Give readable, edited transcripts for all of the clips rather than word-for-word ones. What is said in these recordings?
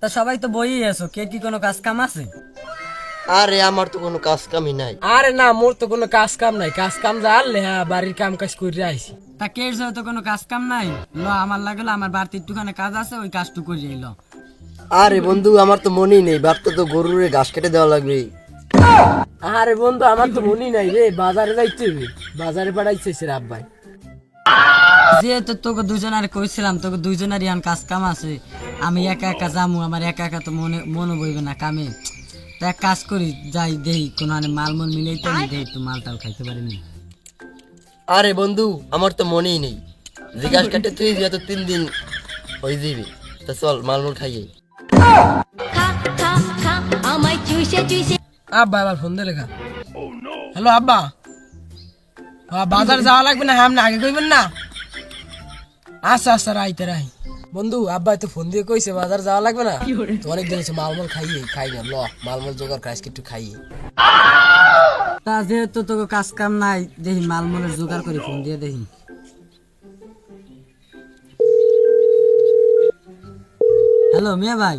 তা সবাই তো বইই আছো, কে কি কোনো কাজ কাম আছে? আরে আমার তো কোনো কাজ কামই নাই। আরে না, মোর তো কোনো কাজ কাম নাই, কাজ কাম যা আনলে হ্যাঁ বাড়ির কাম কাজ করে আইছি। তা কে তো কোনো কাজ কাম নাই, ল আমার লাগলো, আমার বাড়িতে একটুখানি কাজ আছে, ওই কাজটু করে এলো। আরে বন্ধু আমার তো মনেই নেই, বাপটা তো গরুরে ঘাস কেটে দেওয়া লাগবে। আরে বন্ধু আমার তো মনে নাই রে, বাজারে যাইতে হবে, বাজারে পাঠাইছে রে আব্বাই। যেহেতু তোকে দুজনের কইছিলাম, তোকে দুজনেরই এখন কাজ কাম আছে, আমি একা একা যামু, আমার একা একা তো মনে বইবে না কামে। তা এক কাজ করি, যাই দেই কোনো মাল মল মিলাইতে দেই, একটু মাল টাল খাইতে পারিনি। আরে বন্ধু আমার তো মনেই নেই, যে ঘাস কাটে তুই যত 3 দিন হয়ে যাবে। তা চল মালমুল খাইয়ে। আব্বা আবার ফোন দিয়ে লেখা। হ্যালো আব্বা, বাজার যাওয়া লাগবে না, হ্যাঁ আগে কইবেন না। আচ্ছা আচ্ছা রাইতে রাই। বন্ধু আব্বা তো ফোন দিয়ে কইছে বাজার যাওয়া লাগবে না, তো অনেক দিন হচ্ছে মালমল খাই না, ল মালমল জোগাড় করে আজকে একটু খাইয়ে। তা যেহেতু তোকে কাজ কাম নাই, দেখি মাল মলের জোগাড় করে ফোন দিয়ে দেখি। হ্যালো মিয়া ভাই,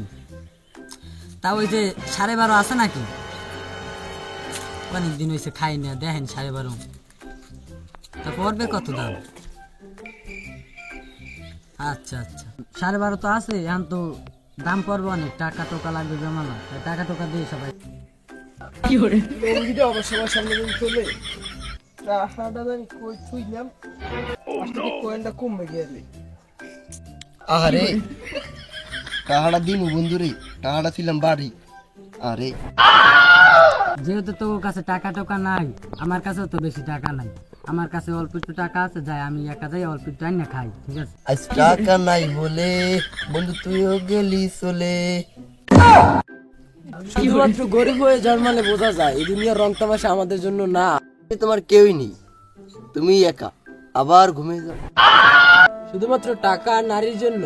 তা ওই যে 12:30 আছে নাকি? অনেক দিন হয়েছে খাই না, দেখেন 12:30। তা পড়বে কত দাম? আচ্ছা আচ্ছা 12:30 তো আছে, এখন তো দাম পড়বে অনেক, টাকা টোকা লাগবে জমানো, তাই টাকা টোকা দিয়ে সবাই। আবার সবার সামনে চলে টাকাটা জানি কই থুইলাম, আজকে কয়েনটা কমবে গেলে। আরে টাকাটা দিমু বন্ধু রে, টাকাটা ছিলাম বাড়ি। আরে যেহেতু তোর কাছে টাকা টোকা নাই, আমার কাছেও তো বেশি টাকা নাই, আমার কাছে অল্প একটু টাকা আছে, যাই আমি একা যাই অল্প একটু না খাই, ঠিক আছে? আজ টাকা নাই বলে বন্ধু তুইও গেলি চলে। শুধুমাত্র গরিব হয়ে জন্মালে বোঝা যায় এই দুনিয়ার রং তামাশা আমাদের জন্য না। তোমার কেউই নেই, তুমি একা, আবার ঘুমিয়ে যাও। শুধুমাত্র টাকা আর নারীর জন্য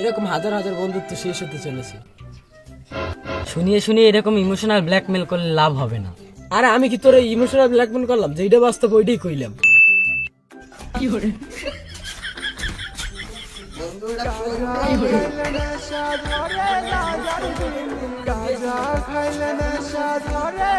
এরকম হাজার হাজার বন্ধুত্ব শেষ হতে চলেছে। শুনিয়ে শুনিয়ে এরকম ইমোশনাল ব্ল্যাকমেল করলে লাভ হবে না। আরে আমি কি তোর ইমোশনাল ব্ল্যাকমেল করলাম? যেটা বাস্তব ওইটাই কইলাম। খাইলে না সাধরে